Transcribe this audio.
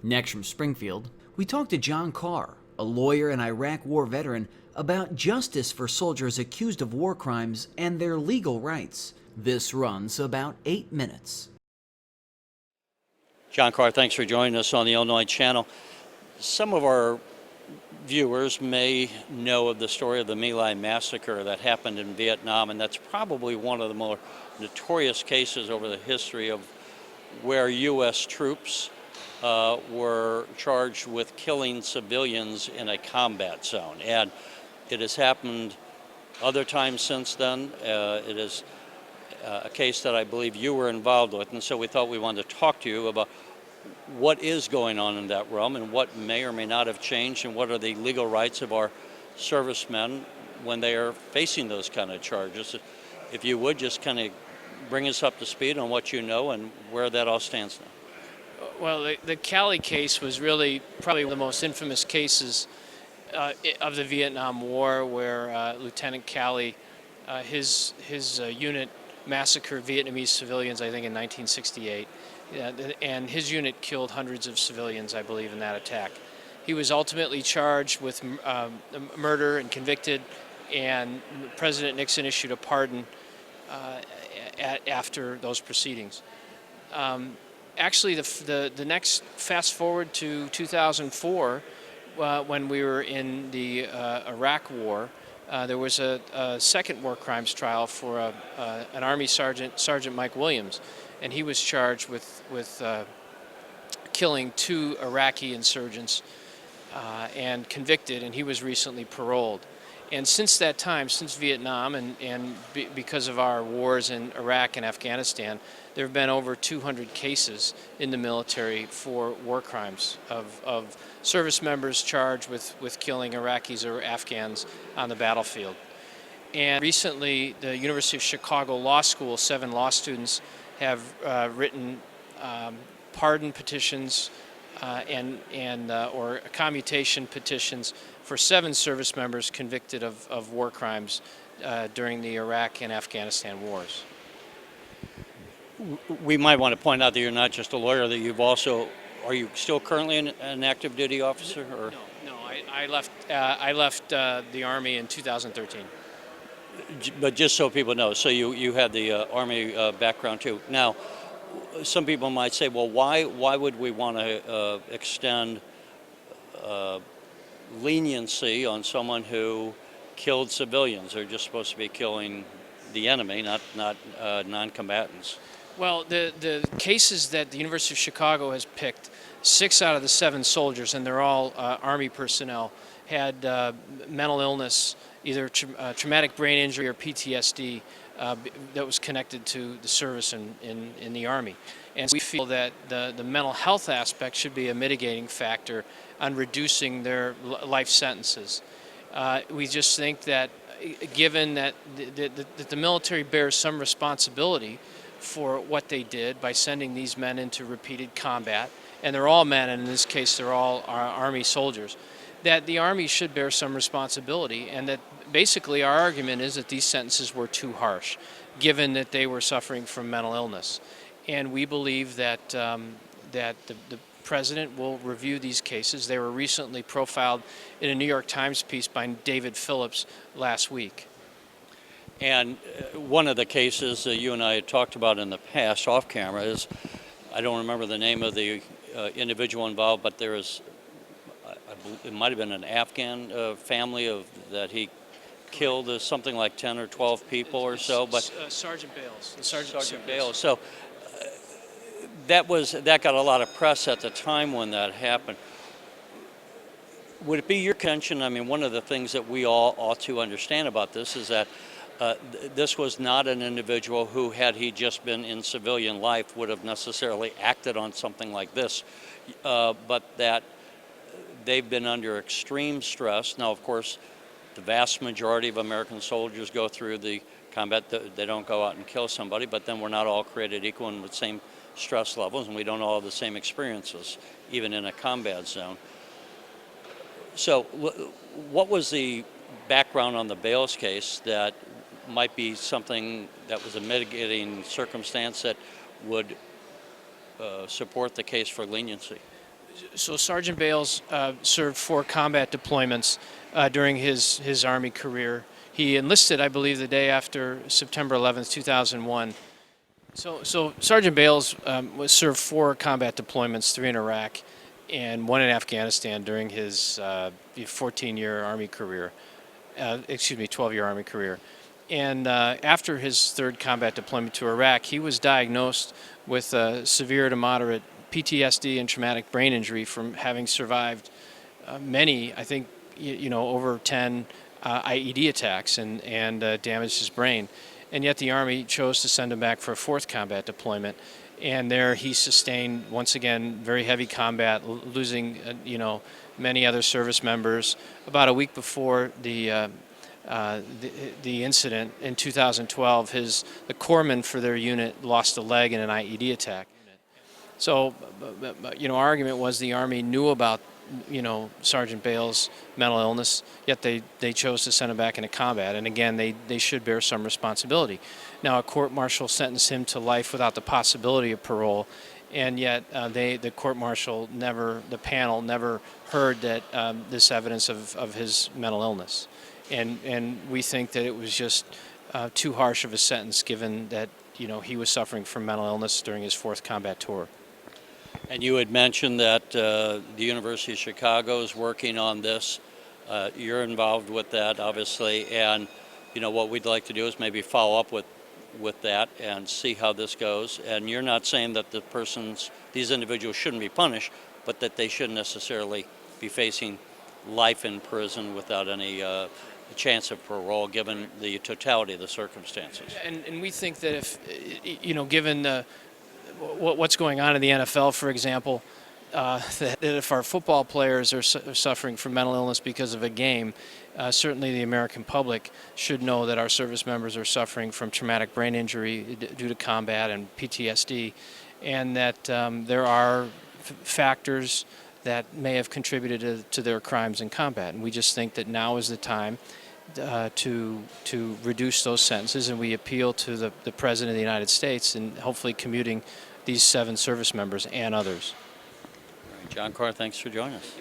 Next from Springfield, we talked to John Carr, a lawyer and Iraq War veteran, about justice for soldiers accused of war crimes and their legal rights. This runs about 8 minutes. John Carr, thanks for joining us on the Illinois Channel. Some of our viewers may know of the story of the My Lai massacre that happened in Vietnam, and that's probably one of the more notorious cases over the history of where U.S. troops were charged with killing civilians in a combat zone. And it has happened other times since then. It is a case that I believe you were involved with, and so we thought we wanted to talk to you about what is going on in that realm and what may or may not have changed, and what are the legal rights of our servicemen when they are facing those kind of charges. If you would just kind of bring us up to speed on what you know and where that all stands now. Well, the Cali case was really probably one of the most infamous cases of the Vietnam War, where Lieutenant Cali, his unit massacred Vietnamese civilians, I think, in 1968. And his unit killed hundreds of civilians, I believe, in that attack. He was ultimately charged with murder and convicted, and President Nixon issued a pardon after those proceedings. Actually, the next, fast forward to 2004, when we were in the Iraq War, there was a second war crimes trial for an Army Sergeant Mike Williams, and he was charged with killing 2 Iraqi insurgents and convicted, and he was recently paroled. And since that time, since Vietnam, and because of our wars in Iraq and Afghanistan, there have been over 200 cases in the military for war crimes of service members charged with killing Iraqis or Afghans on the battlefield. And recently, the University of Chicago Law School, 7 law students have written pardon petitions or commutation petitions for 7 service members convicted of war crimes during the Iraq and Afghanistan wars. We might want to point out that you're not just a lawyer, that you've also, are you still currently an active duty officer? Or? No, I left the Army in 2013. But just so people know, so you had the Army background too. Now, some people might say, well, why would we want to extend leniency on someone who killed civilians? They're just supposed to be killing the enemy, not non-combatants. Well, the cases that the University of Chicago has picked, 6 out of the 7 soldiers, and they're all Army personnel, had mental illness, either traumatic brain injury or PTSD that was connected to the service in the Army. And so we feel that the mental health aspect should be a mitigating factor on reducing their life sentences. We just think that given that the military bears some responsibility for what they did by sending these men into repeated combat, and they're all men, and in this case they're all Army soldiers, that the Army should bear some responsibility, and that basically our argument is that these sentences were too harsh, given that they were suffering from mental illness. And we believe that the President will review these cases. They were recently profiled in a New York Times piece by David Phillips last week. And one of the cases that you and I had talked about in the past off camera is, I don't remember the name of the individual involved, but there is, it might have been an Afghan family that he killed something like 10 or 12 people or so. But Sergeant Bales. Sergeant Bales. So that got a lot of press at the time when that happened. Would it be your contention? I mean, one of the things that we all ought to understand about this is that this was not an individual who, had he just been in civilian life, would have necessarily acted on something like this, but that they've been under extreme stress. Now, of course, the vast majority of American soldiers go through the combat. They don't go out and kill somebody, but then we're not all created equal and with the same stress levels, and we don't all have the same experiences, even in a combat zone. So what was the background on the Bales case that might be something that was a mitigating circumstance that would support the case for leniency? So Sergeant Bales served 4 combat deployments during his Army career. He enlisted, I believe, the day after September 11th, 2001. So Sergeant Bales was served 4 combat deployments, 3 in Iraq and 1 in Afghanistan during his 14-year Army career. 12-year Army career. And after his 3rd combat deployment to Iraq, he was diagnosed with severe to moderate PTSD and traumatic brain injury from having survived many, I think, over 10 IED attacks and damaged his brain. And yet the Army chose to send him back for a 4th combat deployment. And there he sustained, once again, very heavy combat, losing, many other service members. About a week before the incident in 2012, the corpsman for their unit lost a leg in an IED attack. So, our argument was the Army knew about, Sergeant Bales' mental illness, yet they chose to send him back into combat. And again, they should bear some responsibility. Now, a court-martial sentenced him to life without the possibility of parole, and yet the court-martial the panel never heard that this evidence of his mental illness. And we think that it was just too harsh of a sentence, given that he was suffering from mental illness during his 4th combat tour. And you had mentioned that the University of Chicago is working on this. You're involved with that, obviously, and what we'd like to do is maybe follow up with that and see how this goes. And you're not saying that these individuals shouldn't be punished, but that they shouldn't necessarily be facing life in prison without any chance of parole, given the totality of the circumstances. And we think that if, given what's going on in the NFL, for example, that if our football players are suffering from mental illness because of a game, certainly the American public should know that our service members are suffering from traumatic brain injury due to combat and PTSD, and that there are factors that may have contributed to their crimes in combat. And we just think that now is the time to reduce those sentences, and we appeal to the President of the United States and hopefully commuting these 7 service members and others. John Carr, thanks for joining us.